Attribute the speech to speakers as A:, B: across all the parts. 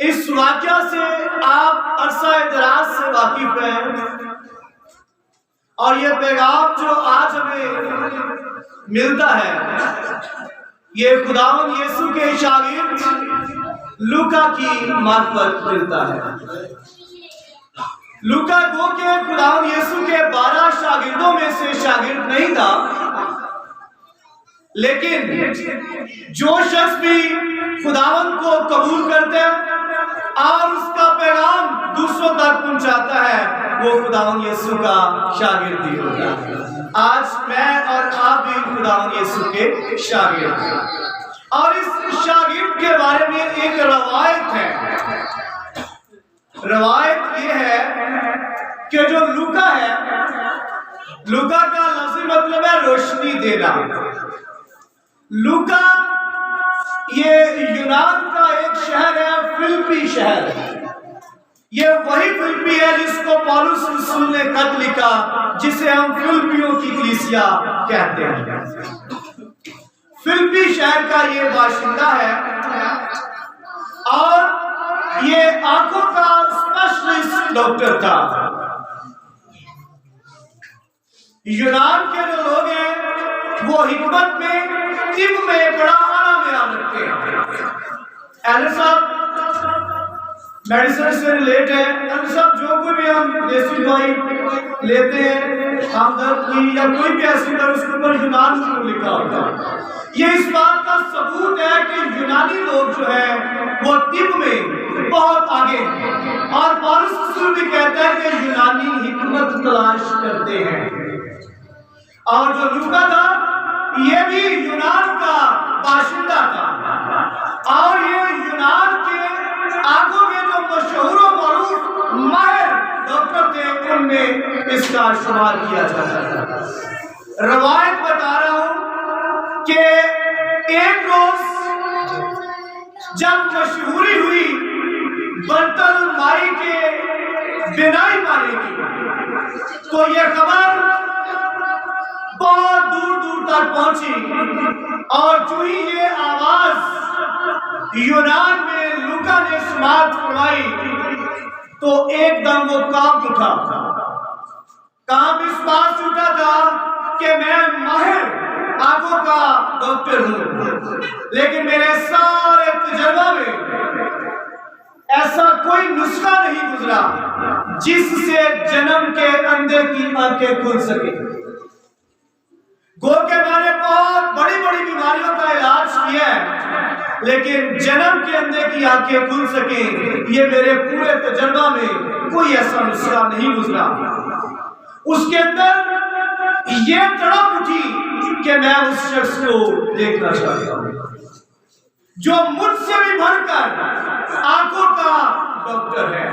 A: اس واقعہ سے آپ عرصہ دراز سے واقف ہیں، اور یہ پیغام جو آج ہمیں ملتا ہے یہ خداوند یسوع کے شاگرد لوکا کی معرفت ملتا ہے۔ لوکا گو کے خداوند یسوع کے 12 شاگردوں میں سے شاگرد نہیں تھا، لیکن جو شخص بھی خداوند کو قبول کرتے ہیں اور اس کا پیغام دوسروں تک پہنچاتا ہے وہ خداوند یسوع کا شاگرد ہی ہوتا ہے۔ آج میں اور آپ بھی خداوند یسوع کے شاگرد ہیں، اور اس شاگرد کے بارے میں ایک روایت ہے۔ روایت یہ ہے کہ جو لوکا ہے، لوکا کا لفظی مطلب ہے روشنی دینا۔ لوکا یہ یونان کا ایک شہر ہے، فلپی شہر ہے۔ یہ وہی فلپی ہے جس کو پولس رسول نے خط لکھا، جسے ہم فلپیوں کی کلیسیا کہتے ہیں۔ فلپی شہر کا یہ باشندہ ہے، اور یہ آنکھوں کا اسپیشلسٹ ڈاکٹر تھا۔ یونان کے جو لوگ ہیں وہ حکمت میں، طب میں بڑا اعلیٰ بیان رکھتے ہیں۔ ایلر صاحب میڈیسن سے ریلیٹ ہے، ایلر صاحب جو کوئی بھی ہم دیسی دوائی لیتے ہیں ہم درد کی یا کوئی بھی ایسی دوائی، اس کے اوپر یونان میں لکھا ہوتا ہے۔ یہ اس بات کا ثبوت ہے کہ یونانی لوگ جو ہیں وہ طب میں بہت آگے ہیں، اور پولس رسول بھی کہتا ہے کہ یونانی حکمت تلاش کرتے ہیں۔ اور جو لوکا تھا یہ بھی یونان کا باشندہ تھا، اور یہ یونان کے آنکھوں کے جو مشہور و معروف ماہر ڈاکٹر تھے ان میں اس کا شمار کیا جاتا ہے۔ روایت بتا رہا ہوں کہ ایک روز جب مشہوری ہوئی برتل مائی کے بینائی پانے کی، تو یہ خبر بہت دور دور تک پہنچی، اور جو ہی یہ آواز یونان میں لوکا نے سماعت فرمائی تو ایک دم وہ کانپ اٹھا۔ کانپ اس بات سے اٹھا تھا کہ میں ماہر آنکھوں کا ڈاکٹر ہوں، لیکن میرے سارے تجربہ میں ایسا کوئی نسخہ نہیں گزرا جس سے جنم کے اندھے کی آنکھیں کھل سکے۔ گو کے میں نے بہت بڑی بڑی بیماریوں کا علاج کیا ہے، لیکن جنم کے اندھے کی آنکھیں کھل سکیں یہ میرے پورے تجربہ میں کوئی ایسا نسخہ نہیں گزرا۔ اس کے اندر یہ تڑپ اٹھی کہ میں اس شخص کو دیکھنا چاہتا ہوں جو مجھ سے بھی بڑھ کر آنکھوں کا ڈاکٹر ہے۔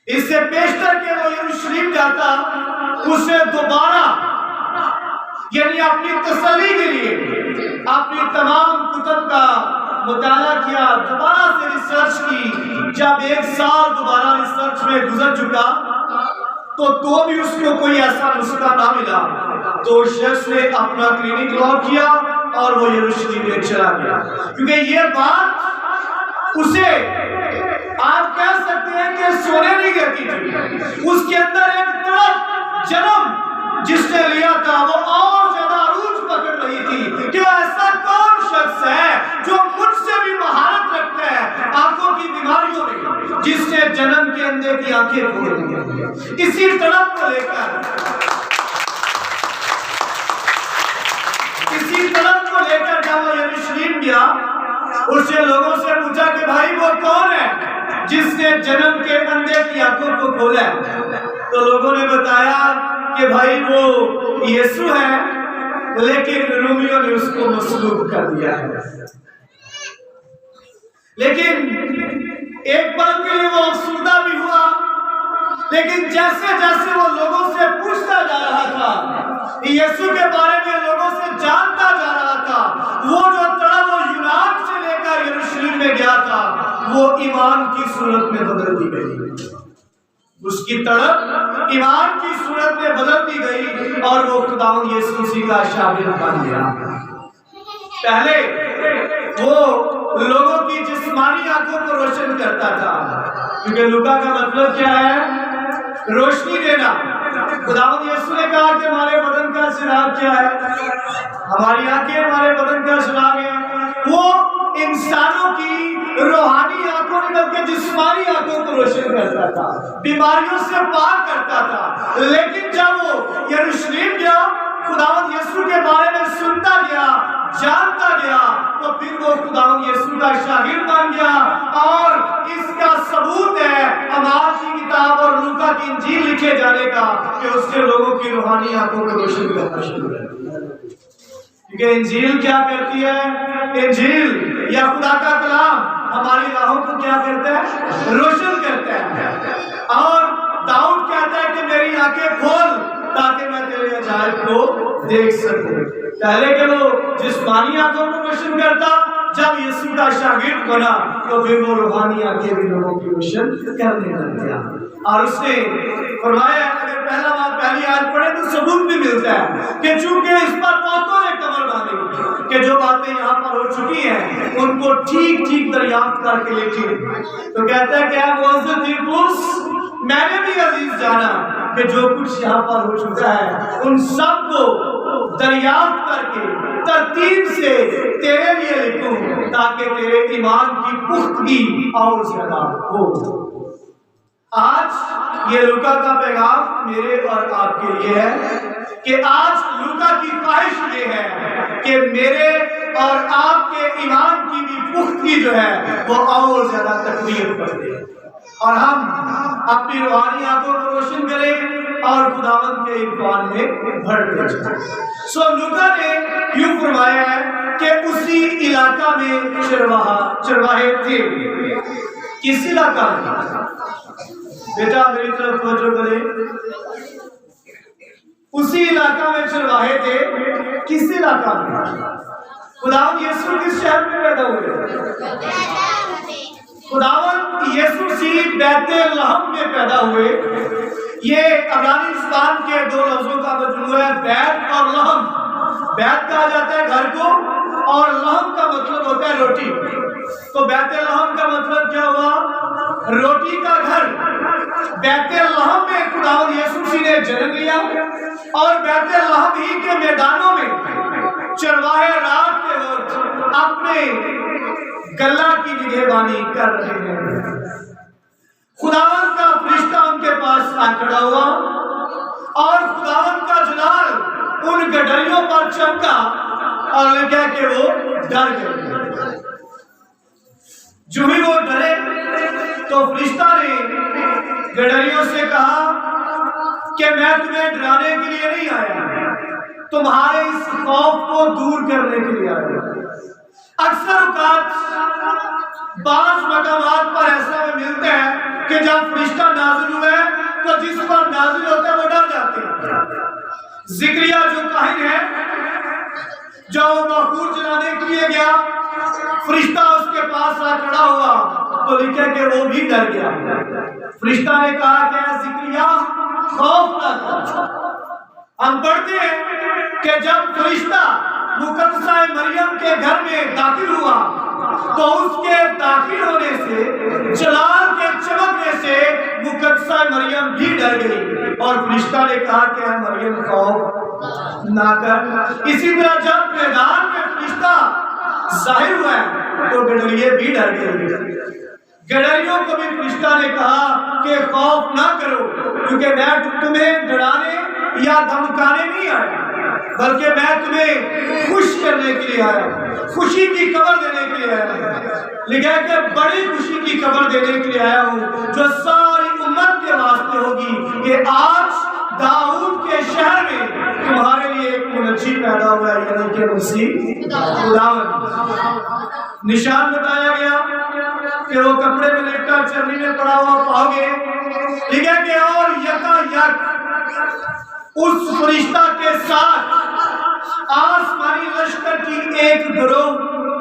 A: اس سے بیشتر کہ وہ یروشلم جاتا، اسے دوبارہ یعنی اپنی تسلی کے لیے اپنی تمام کتب کا مطالعہ کیا، دوبارہ سے ریسرچ کی۔ جب 1 سال دوبارہ ریسرچ میں گزر چکا تو بھی اس کو کوئی ایسا نسخہ نہ ملا، تو اس شخص نے اپنا کلینک لاک کیا اور وہ یروشلم میں چلا گیا، کیونکہ یہ بات اسے آپ کہہ سکتے ہیں کہ سونے نہیں دیتی تھی۔ اس کے اندر ایک تڑپ جنم جس نے لیا تھا وہ اور زیادہ عروج پکڑ رہی تھی کہ ایسا کون شخص ہے جو مجھ سے بھی مہارت رکھتا ہے آنکھوں کی بیماریوں میں، جس نے جنم کے اندھے کی آنکھیں کھول دی۔ اسی تڑپ کو لے کر جب وہ یروشلم گیا، اسے لوگوں سے پوچھا کہ بھائی وہ کون ہے جس نے جنم کے اندھے کی آنکھوں کو کھولا ہے؟ تو لوگوں نے بتایا کہ بھائی وہ یسوع ہے، لیکن رومیوں نے اس کو مصلوب کر دیا ہے۔ لیکن ایک پل کے لیے وہ افسردہ بھی ہوا، لیکن جیسے جیسے وہ لوگوں سے پوچھتا جا رہا تھا، یسوع کے بارے میں لوگوں سے جانتا جا رہا تھا، وہ جو تڑپ وہ یونان سے لے کر یروشلم میں گیا تھا وہ ایمان کی صورت میں بدل دی گئی۔ اس کی تڑپ ایمان کی صورت میں بدل دی گئی اور وہ خداوند یسوع مسیح کا شاگرد بن گیا۔ پہلے وہ لوگوں کی جسمانی آنکھوں کو روشن کرتا تھا، کیونکہ لوکا کا مطلب کیا ہے؟ روشنی دینا۔ خداوند یسوع نے کہا کہ ہمارے بدن کا چراغ کیا ہے؟ ہماری آنکھیں ہمارے بدن کا چراغ ہے۔ وہ انسانوں کی روحانی آنکھوں نہیں بلکہ جسمانی آنکھوں کو روشن کرتا تھا، بیماریوں سے پاک کرتا تھا۔ لیکن جب وہ یروشلم گیا، خداوند یسوع کے بارے میں سنتا گیا، جانتا گیا، تو پھر وہ خداوند یسوع کا شاگرد بن گیا۔ اور اس کا ثبوت ہے اعمال کی کتاب اور لوکا کی انجیل لکھے جانے کا کہ اس نے لوگوں کی روحانی آنکھوں کو روشن کرنا شروع کر دیا۔ کیونکہ انجیل کیا کرتی ہے؟ انجیل یا خدا کا کلام ہماری راہوں کو کیا کرتا ہے؟ روشن کرتا ہے۔ اور داؤد کہتا ہے کہ میری آنکھیں کھول تاکہ میں تیرے عجائب کو دیکھ سکوں۔ پہلے کہ وہ جسمانی آنکھوں کو روشن کرتا، جب یسوع کا شاگرد بنا تو پھر وہ روحانی آنکھیں بھی لوگوں کی روشن کرنے لگ گیا۔ اور اس نے فرمایا، اگر پہلی آیت پڑھے تو ثبوت بھی ملتا ہے کہ چونکہ اس پر بہتوں نے کمر باندھی کہ جو باتیں یہاں پر ہو چکی ہیں ان کو ٹھیک ٹھیک دریافت کر کے لکھی۔ تو کہتا ہے کہ اے معزز تیتوس، میں نے بھی عزیز جانا کہ جو کچھ یہاں پر ہو چکا ہے ان سب کو دریافت کر کے ترتیب سے تیرے لیے لکھوں تاکہ تیرے ایمان کی پختگی اور زیادہ ہو۔ آج یہ لوکا کا پیغام میرے اور آپ کے لیے ہے کہ آج لوکا کی خواہش یہ ہے کہ میرے اور آپ کے ایمان کی بھی پختگی جو ہے وہ اور زیادہ تقویت کر دے اور ہم اپنی روحانی آنکھوں کو روشن کریں اور خداوند کے عرفان میں بڑھتے جائیں۔ سو لوکا نے یوں فرمایا ہے کہ اسی علاقہ میں چرواہے تھے۔ کس علاقہ میں؟ بیٹا میری طرف توجہ کرے۔ اسی علاقہ میں چرواہے تھے۔ کس علاقہ میں؟ خداوند یسوع کس شہر میں پیدا ہوئے؟ خداوند یسوع مسیح بیت لحم میں پیدا ہوئے۔ یہ عبرانی زبان کے دو لفظوں کا مجموعہ ہے، بیت اور لحم۔ بیت کہا جاتا ہے گھر کو اور لحم کا مطلب ہوتا ہے روٹی۔ تو بیت لحم کا مطلب کیا ہوا؟ روٹی کا گھر۔ بیت لحم میں خداوند یسوع مسیح نے جنم لیا اور بیت لحم ہی کے میدانوں میں چرواہے رات کے وقت اپنے گلہ کی نگہبانی کر رہے ہیں۔ خداوند کا فرشتہ ان کے پاس آ کھڑا ہوا اور خداوند کا جلال ان گڈریوں پر چمکا اور لگا کہ وہ ڈر گئے۔ جو ہی وہ ڈرے تو فرشتہ نے گڈریوں سے کہا کہ میں تمہیں ڈرانے کے لیے نہیں آیا، تمہارے اس خوف کو دور کرنے کے لیے آیا۔ اکثر اوقات بعض مقامات پر ایسا ہمیں ملتا ہے کہ جب فرشتہ نازل ہوئے تو جس پر نازل ہوتا ہے وہ ڈر جاتے ہیں۔ زکریا جو کاہن ہے، جو بخور جلانے کے لیے گیا، فرشتہ اس کے پاس آ کھڑا ہوا تو لکھا کہ وہ بھی ڈر گیا۔ فرشتہ نے کہا کہ اے زکریا خوف نہ کر۔ ہم پڑھتے ہیں کہ جب فرشتہ مقدسہ مریم کے گھر میں داخل ہوا تو اس کے داخل ہونے سے، جلال کے چمکنے سے مقدسہ مریم بھی ڈر گئی اور فرشتہ نے کہا کہ اے مریم خوف نہ کر۔ اسی طرح جب میدان میں فرشتہ ظاہر ہوا تو گڈریے بھی ڈر گئے۔ گڈریوں کو بھی فرشتہ نے کہا کہ خوف نہ کرو، کیونکہ میں تمہیں ڈرانے یا دھمکانے نہیں آیا بلکہ میں تمہیں خوش کرنے کے لیے آیا، خوشی کی خبر دینے کے لیے آیا۔ لکھا ہے کہ بڑی خوشی کی خبر دینے کے لیے آیا ہوں جو ساری امت کے واسطے ہوگی کہ آج داؤد کے شہر میں تمہارے لیے ایک منجی پیدا ہوا ہے، یعنی کہ مسیح خداوند۔ نشان بتایا گیا کہ وہ کپڑے میں لپٹا چرنی میں پڑا ہوا پاؤ گے۔ لکھا کہ اور یکا یک اس فرشتہ کے ساتھ آسمانی لشکر کی ایک گروہ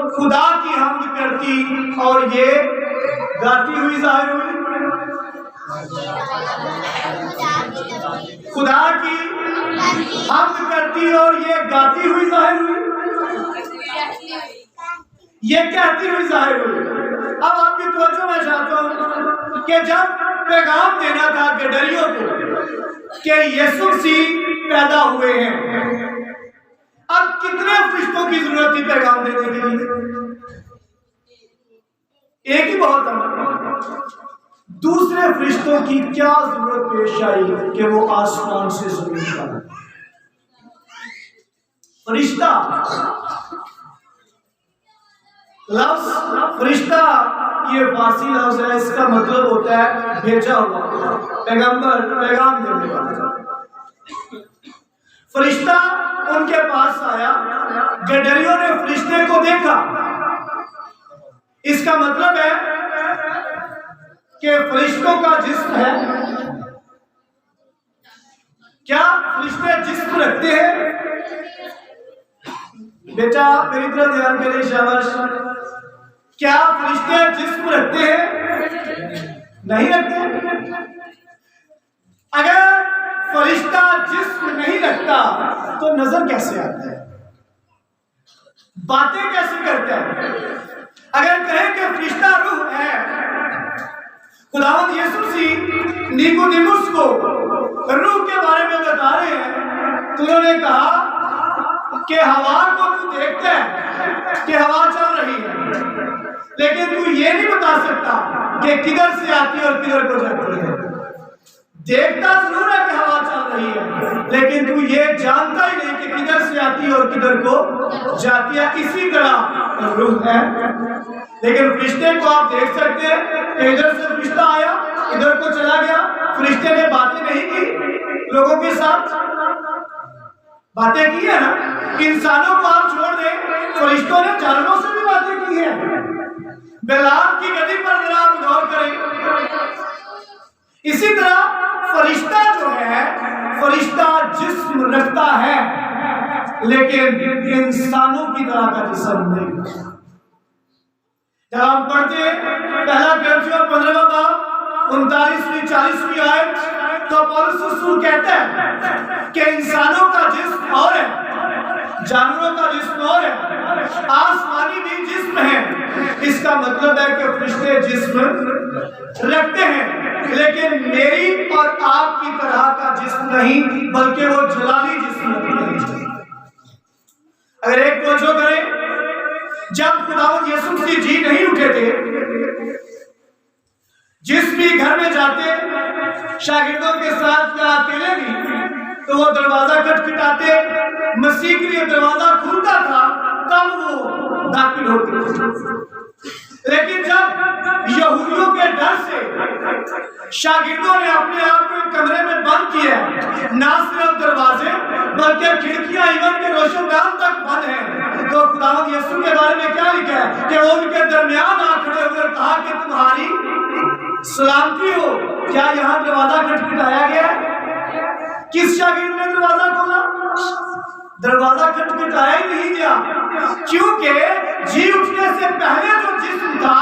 A: خدا کی حمد کرتی اور یہ گاتی ہوئی ظاہر ہوئی۔ خدا کی حمد کرتی اور یہ گاتی ہوئی ظاہر ہوئی۔ یہ کہتی ہوئی ظاہر ہوئی۔ اب آپ کی توجہ میں چاہتا ہوں کہ جب پیغام دینا تھا گڈریوں کو کہ یسوع مسیح پیدا ہوئے ہیں، اب کتنے فرشتوں کی ضرورت تھی پیغام دینے کے لیے؟ ایک ہی بہت ہے۔ دوسرے فرشتوں کی کیا ضرورت پیش آئی کہ وہ آسمان سے زمین پر؟ فرشتہ لفظ فرشتہ یہ فارسی لفظ ہے، اس کا مطلب ہوتا ہے بھیجا ہوا، پیغمبر، پیغام دینے والا۔ فرشتہ ان کے پاس آیا، گڈریوں نے فرشتے کو دیکھا، اس کا مطلب ہے کہ فرشتوں کا جسم ہے۔ کیا فرشتے جسم رکھتے ہیں؟ بیٹا میری طرف دھیان کریں، شاباش۔ کیا فرشتے جسم رکھتے ہیں؟ نہیں رکھتے۔ اگر فرشتہ جسم نہیں رکھتا تو نظر کیسے آتا ہے؟ باتیں کیسے کرتا ہے؟ اگر کہیں کہ فرشتہ روح ہے، خداوند یسوع مسیح نیکودیموس کو روح کے بارے میں بتا رہے ہیں تو انہوں نے کہا کہ ہوا کو تو دیکھتا ہے کہ ہوا چل رہی ہے، لیکن تو یہ نہیں بتا سکتا کہ کدھر سے آتی ہے اور کدھر کو جاتی ہے۔ دیکھتا ضرور ہے کہ ہوا چل رہی ہے، لیکن تو یہ جانتا ہی نہیں کہ کدھر سے آتی ہے اور کدھر کو جاتی ہے۔ اسی طرح روح ہے، لیکن فرشتے کو آپ دیکھ سکتے ہیں کہ ادھر سے فرشتہ آیا، ادھر کو چلا گیا۔ فرشتے نے باتیں نہیں کی لوگوں کے ساتھ؟ باتیں کی ہے نا؟ انسانوں کو آپ چھوڑ دیں، فرشتوں نے جانوروں سے بھی باتیں کی ہیں۔ بلعام کی گدی پر ذرا آپ غور کریں۔ اسی طرح فرشتہ جو ہے، فرشتہ جسم رکھتا ہے لیکن انسانوں کی طرح کا جسم نہیں رکھتا۔ جب ہم پڑھتے ہیں پہلا کرنتھیوں 15واں باب 39ویں 40ویں آیت، تو پولس رسول کہتا ہے کہ انسانوں کا جسم اور ہے، جانوروں کا جسم اور ہے، آسمانی بھی جسم ہے۔ اس کا مطلب ہے کہ فرشتے جسم رکھتے ہیں، لیکن میری اور آپ کی طرح کا جسم نہیں، بلکہ وہ جلالی جسم رکھتے ہیں۔ اگر ایک توجہ کریں، جب خداوند یسوع مسیح جی نہیں اٹھے تھے، جس بھی گھر میں جاتے شاگردوں کے ساتھ یا اکیلے بھی تو وہ دروازہ کھٹکھٹاتے، مسیح کے لیے دروازہ کھلتا تھا تب وہ داخل ہوتے تھے۔ لیکن جب یہودیوں کے ڈر سے شاگردوں نے اپنے آپ کو ایک کمرے میں بند کیا، نہ صرف دروازے بلکہ کھڑکیاں ایون کے روشن دان تک بند ہیں، تو خداوند یسوع کے بارے میں کیا لکھا ہے کہ وہ ان کے درمیان آ کھڑے ہوئے اور کہا کہ تمہاری سلامتی ہو۔ کیا یہاں دروازہ کھٹکھٹایا گیا؟ کس شاگرد نے دروازہ کھولا؟ دروازہ کھٹکھٹایا ہی نہیں گیا، کیونکہ جی اٹھنے سے پہلے جو جسم تھا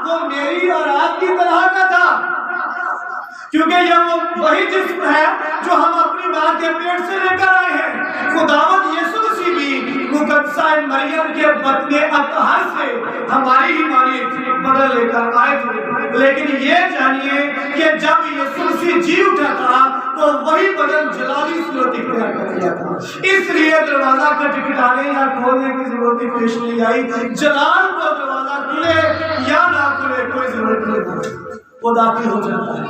A: وہ میری اور آپ کی طرح کا تھا، کیونکہ یہ وہی جسم ہے جو ہم اپنی ماں کے پیٹ سے لے کر آئے ہیں۔ خداوند یسوع مسیح بھی مقدسہ مریم کے بطن اطہر سے ہماری ہی مانی بدل لے کر آئے تھے۔ لیکن یہ جانیے کہ جب یسوع مسیح جی اٹھا تھا تو وہی بدن جلالی صورت اختیار کر لیا تھا، اس لیے دروازہ کھٹکھٹانے یا کھولنے کی ضرورت پیش نہیں آئی۔ جلال کو دروازہ کھلے یا نہ کھلے کوئی ضرورت نہیں، وہ داخل ہو جاتا ہے۔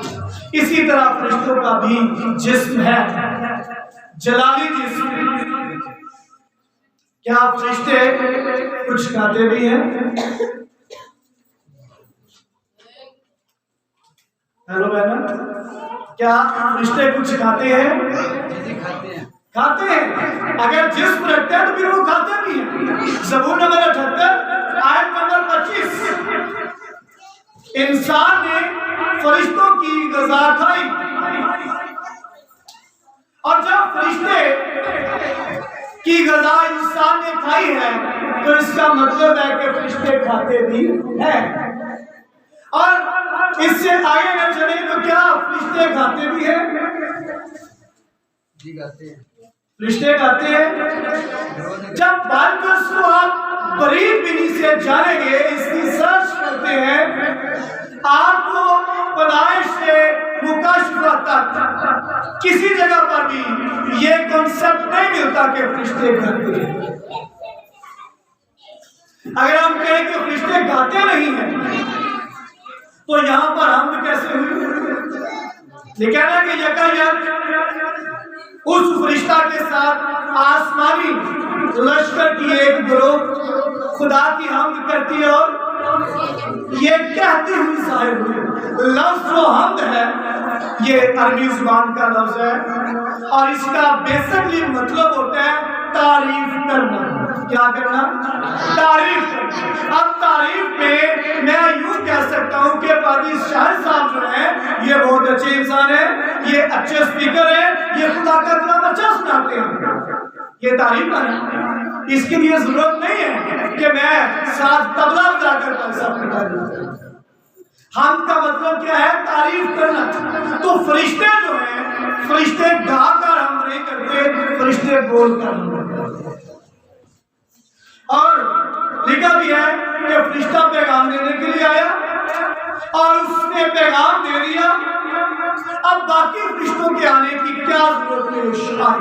A: اسی طرح فرشتوں کا بھی جسم ہے، جلالی جسم۔ کیا فرشتے کچھ کھاتے بھی ہیں؟ ہیلو بہن، کیا فرشتے کچھ کھاتے ہیں؟ کھاتے ہیں۔ اگر جسم رکھتے ہیں تو پھر وہ کھاتے بھی ہیں۔ زبور نمبر 78 آیت نمبر 25، انسان نے فرشتوں کی غذا کھائی، اور جب فرشتے کی غذا انسان نے کھائی ہے تو اس کا مطلب ہے کہ فرشتے کھاتے بھی ہیں۔ اور اس سے آگے اگر چلیں تو کیا فرشتے کھاتے بھی ہیں؟ جی کھاتے ہیں، فرشتے کھاتے ہیں۔ جب بائبل کو آپ بریک بینی سے جانیں گے، اس کی سرچ کرتے ہیں، آپ کو پیدائش سے مکاشفہ تک کسی جگہ پر بھی یہ کنسپٹ نہیں ملتا کہ فرشتے گاتے ہیں۔ اگر ہم کہیں کہ فرشتے گاتے نہیں ہیں تو یہاں پر حمد کیسے ہوئی؟ لکھا نا کہ یکایک اس فرشتہ کے ساتھ آسمانی لشکر کی ایک گروہ خدا کی حمد کرتی ہے اور یہ کہتی ہوئی ظاہر ہوئی۔ لفظ جو حمد ہے یہ عربی زبان کا لفظ ہے اور اس کا بیسکلی مطلب ہوتا ہے تعریف کرنا۔ کیا کرنا؟ تعریف کرنا۔ اب تعریف میں میں یوں کہہ سکتا ہوں کہ پادری شاہد صاحب جو ہیں یہ بہت اچھے انسان ہیں، یہ اچھے سپیکر ہیں، یہ خدا کا کلام اچھا سناتے ہیں، یہ تعریف ہے۔ اس کے لیے ضرورت نہیں ہے کہ میں ساتھ طبلہ بجا کر پیسہ پٹا دوں۔ حمد کا مطلب کیا ہے؟ تعریف کرنا۔ تو فرشتے جو ہیں، فرشتے گا کر حمد نہیں کرتے، فرشتے بول کر حمد کرتے۔ اور لکھا بھی ہے کہ فرشتہ پیغام دینے کے لیے آیا اور اس نے پیغام دے دیا، اب باقی فرشتوں کے آنے کی کیا ضرورت پیش آئی؟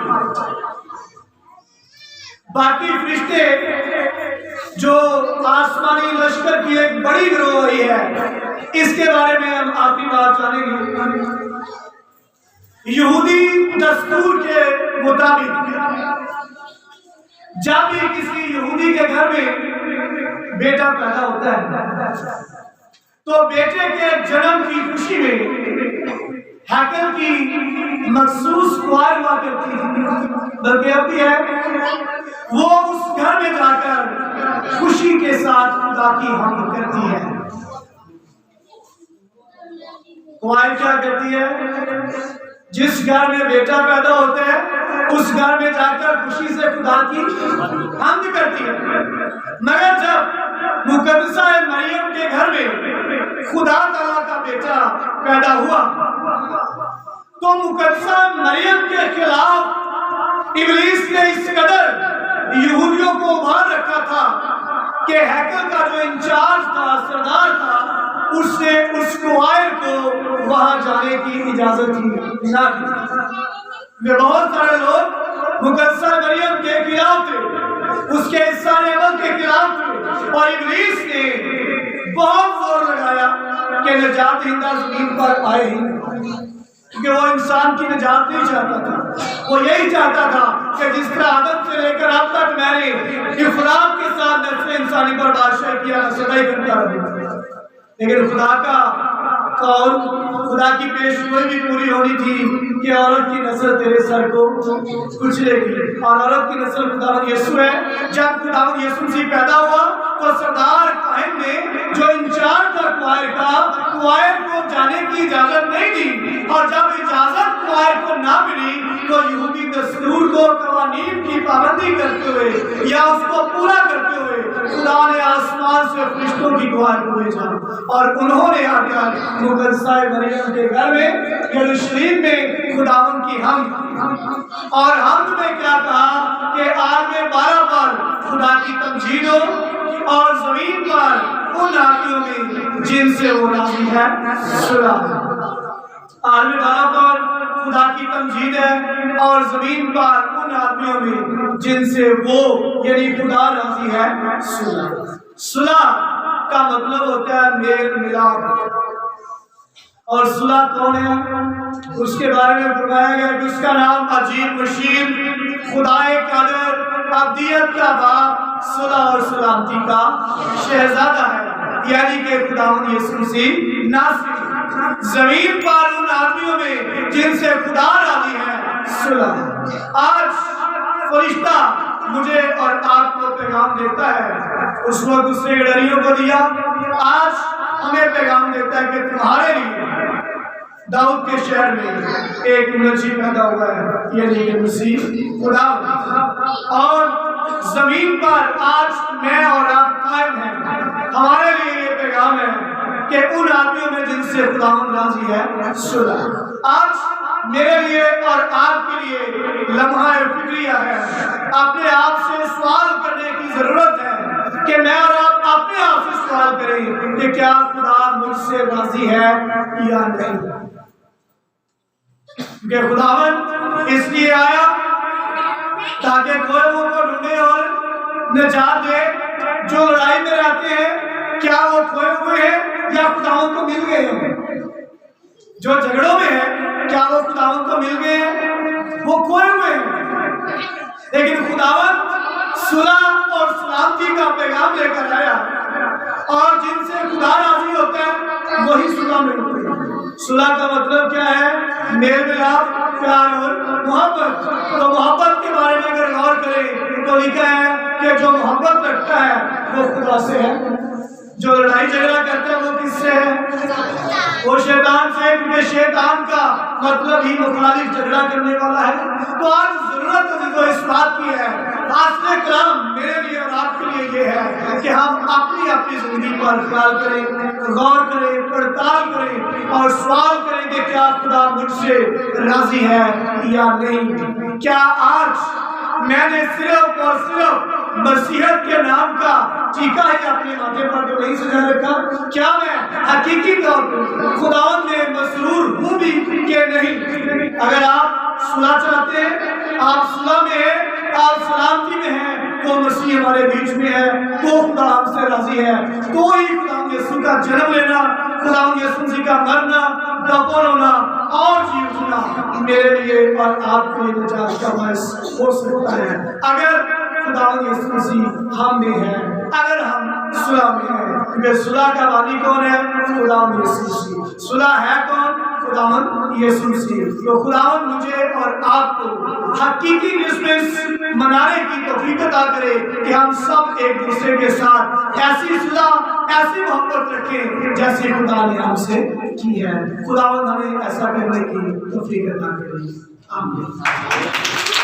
A: باقی فرشتے جو آسمانی لشکر کی ایک بڑی گروہ ہوئی ہے، اس کے بارے میں ہم آخری بات جانیں گے۔ یہودی دستور کے مطابق جب بھی کسی یہودی کے گھر میں بیٹا پیدا ہوتا ہے تو بیٹے کے جنم کی خوشی میں ہیکل کی مخصوص کوائر ہوا کرتی ہے، بلکہ اب بھی ہے، وہ اس گھر میں جا کر خوشی کے ساتھ خدا کی حمد کرتی ہے۔ کوائر کیا کرتی ہے؟ جس گھر میں بیٹا پیدا ہوتا ہے اس گھر میں جا کر خوشی سے خدا کی حمد کرتی ہے۔ مگر جب مقدسہ مریم کے گھر میں خدا تعالیٰ کا بیٹا پیدا ہوا تو مقدسہ مریم کے خلاف ابلیس نے اس قدر یہودیوں کو ابھار رکھا تھا کہ ہیکل کا جو انچارج تھا، سردار تھا، اس نے اس کوائر کو وہاں جانے کی اجازت نہ دی۔ بہت سارے لوگ مقدسہ مریم کے خلاف تھے، اس کے احسان عمل کے خلاف تھے، اور ابلیس نے بہت زور لگایا کہ نجات دہندہ زمین پر آئے ہی، کیونکہ وہ انسان کی نجات نہیں چاہتا تھا۔ وہ یہی چاہتا تھا کہ جس طرح آدم سے لے کر اب تک میں نے افراط کے ساتھ نسل انسانی پر بادشاہ کیا، نہ سدائی کرتا رہا، لیکن خدا کا قول، خدا کی پیشگوئی بھی پوری ہونی تھی کہ عورت کی نسل تیرے سر کو کچلے گی، اور عورت کی نسل خداوند یسوع ہے۔ جب خداوند یسوع مسیح پیدا ہوا تو سردار کاہن نے جو انچارج تھا کوائر کا، کوائر کو جانے کی اجازت نہیں دی، اور جب اجازت کوائر کو نہ ملی تو یہودی دستور کو، قوانین کی پابندی کرتے ہوئے یا اس کو پورا کرتے ہوئے خدا نے آسمان سے فرشتوں کی کوائر کو بھیجا، اور انہوں نے آ کر مقدسہ مریم کے گھر میں یروشلم میں خداوند کی حمد، اور حمد میں کیا کہا کہ عالم بالا پر خدا کی تمجید ہو، اور زمین پر ان آدمیوں میں جن سے وہ راضی ہے صلاح۔ عالم بالا پر خدا کی تمجید ہے اور زمین پر ان آدمیوں میں جن سے وہ یعنی خدا راضی ہے صلاح۔ صلاح کا مطلب ہوتا ہے میل ملاپ، اور صلاح کون ہے؟ اس کے بارے میں فرمایا گیا کہ اس کا نام عجیب مشیر، خدائے قادر، ابدیت کا باپ، صلاح اور سلامتی کا شہزادہ ہے، یعنی کہ خداوند یسوع مسیح ناصری۔ زمین پر ان آدمیوں میں جن سے خدا راضی ہے صلاح۔ آج فرشتہ مجھے اور آپ کو پیغام دیتا ہے، اس وقت اس نے گڈریوں کو دیا، آج ہمیں پیغام دیتا ہے کہ تمہارے لیے داؤد کے شہر میں ایک انرجی پیدا ہوا ہے، یعنی کہ مسیح خدا، اور زمین پر آج میں اور آپ قائم ہیں۔ ہمارے لیے یہ پیغام ہے کہ ان آدمیوں میں جن سے خداوند راضی ہے صلاح۔ آج میرے لیے اور آپ کے لیے لمحہ فکریہ ہے، اپنے آپ سے سوال کرنے کی ضرورت ہے کہ میں اور آپ اپنے آپ سے سوال کریں کہ کیا خدا مجھ سے راضی ہے یا نہیں؟ کہ خداوند اس لیے آیا تاکہ کوئی وہ کو ڈھونڈے اور نجات دے جو لڑائی میں رہتے ہیں، کیا وہ کھوئے ہوئے ہیں یا خداوند کو مل گئے ہیں؟ جو جھگڑوں میں ہیں کیا وہ خداوند کو مل گئے ہیں؟ وہ کھوئے ہوئے ہیں۔ لیکن خداوند صلح اور سلامتی کا پیغام لے کر آیا، اور جن سے خدا راضی ہوتا ہے وہی صلح میں ہوتے ہیں۔ صلح کا مطلب کیا ہے؟ میل ملاپ، پیار اور محبت۔ تو محبت کے بارے میں اگر غور کریں تو لکھا ہے کہ جو محبت رکھتا ہے وہ خدا سے ہے، جو لڑائی جھگڑا کرتا ہے وہ کس سے ہے؟ وہ شیطان سے، کیونکہ شیطان کا مطلب ہی مخالف جھگڑا کرنے والا ہے۔ تو آج ضرورت عزیز و اس بات کی ہے، حاصل کلام میرے لیے اور آپ کے لیے یہ ہے کہ ہم اپنی زندگی پر خیال کریں، غور کریں، پڑتال کریں اور سوال کریں کہ کیا خدا مجھ سے راضی ہے یا نہیں؟ کیا آج میں نے صرف اور صرف مسیحیت کے نام کا ٹیکا ہی اپنے ماتھے پر تو نہیں سجا رکھا؟ کیا میں حقیقی طور پر خداوند میں مسرور ہوں بھی کہ نہیں؟ اگر آپ صلح چاہتے ہیں، آپ صلح میں ہیں، آپ سلامتی میں ہیں، تو مسیح ہمارے بیچ میں ہے، تو خدا ہم سے راضی ہے۔ تو ہی خداوند یسوع کا جنم لینا، خداوند یسوع مسیح کا مرنا، دفن ہونا اور جی اٹھنا میرے لیے اور آپ کے لیے نجات کا باعث ہو سکتا ہے، اگر خداوند یسوع مسیح ہم میں ہے، اگر ہم صلح میں ہیں۔ کیونکہ صلح کا بانی کون ہے؟ خداوند یسوع مسیح۔ صلح ہے کون؟ خداوند یسوع مسیح۔ تو خداوند مجھے اور آپ کو حقیقی کرسمس منانے کی توفیق عطا کرے کہ ہم سب ایک دوسرے کے ساتھ ایسی صلح، ایسی محبت رکھیں جیسی خدا نے ہم سے کی ہے۔ خداوند ہمیں ایسا کرنے کی توفیق عطا کرے۔ آمین۔